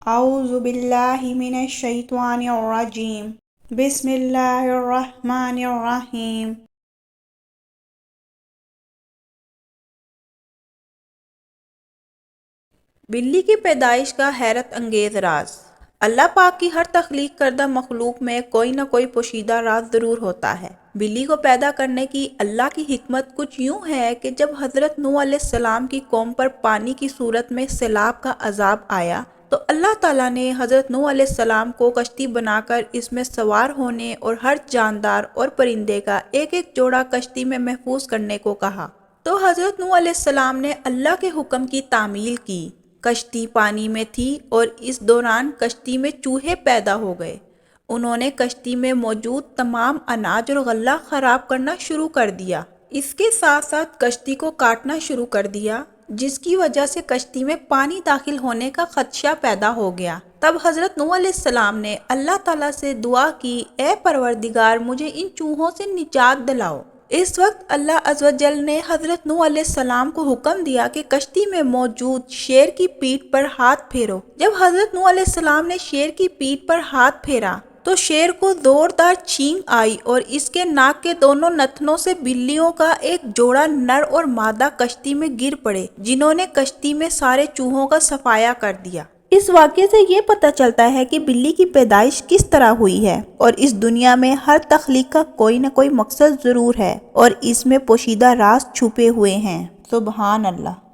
اعوذ باللہ من الشیطان الرجیم بسم اللہ الرحمن الرحیم۔ بلی کی پیدائش کا حیرت انگیز راز۔ اللہ پاک کی ہر تخلیق کردہ مخلوق میں کوئی نہ کوئی پوشیدہ راز ضرور ہوتا ہے۔ بلی کو پیدا کرنے کی اللہ کی حکمت کچھ یوں ہے کہ جب حضرت نوح علیہ السلام کی قوم پر پانی کی صورت میں سیلاب کا عذاب آیا تو اللہ تعالیٰ نے حضرت نوح علیہ السلام کو کشتی بنا کر اس میں سوار ہونے اور ہر جاندار اور پرندے کا ایک ایک جوڑا کشتی میں محفوظ کرنے کو کہا۔ تو حضرت نوح علیہ السلام نے اللہ کے حکم کی تعمیل کی۔ کشتی پانی میں تھی اور اس دوران کشتی میں چوہے پیدا ہو گئے۔ انہوں نے کشتی میں موجود تمام اناج اور غلہ خراب کرنا شروع کر دیا۔ اس کے ساتھ ساتھ کشتی کو کاٹنا شروع کر دیا، جس کی وجہ سے کشتی میں پانی داخل ہونے کا خدشہ پیدا ہو گیا۔ تب حضرت نوح علیہ السلام نے اللہ تعالیٰ سے دعا کی، اے پروردگار، مجھے ان چوہوں سے نجات دلاؤ۔ اس وقت اللہ عز و جل نے حضرت نوح علیہ السلام کو حکم دیا کہ کشتی میں موجود شیر کی پیٹھ پر ہاتھ پھیرو۔ جب حضرت نوح علیہ السلام نے شیر کی پیٹھ پر ہاتھ پھیرا تو شیر کو زوردار چھینک آئی اور اس کے ناک کے دونوں نتنوں سے بلیوں کا ایک جوڑا نر اور مادہ کشتی میں گر پڑے، جنہوں نے کشتی میں سارے چوہوں کا صفایا کر دیا۔ اس واقعے سے یہ پتہ چلتا ہے کہ بلی کی پیدائش کس طرح ہوئی ہے، اور اس دنیا میں ہر تخلیق کا کوئی نہ کوئی مقصد ضرور ہے اور اس میں پوشیدہ راز چھپے ہوئے ہیں۔ سبحان اللہ۔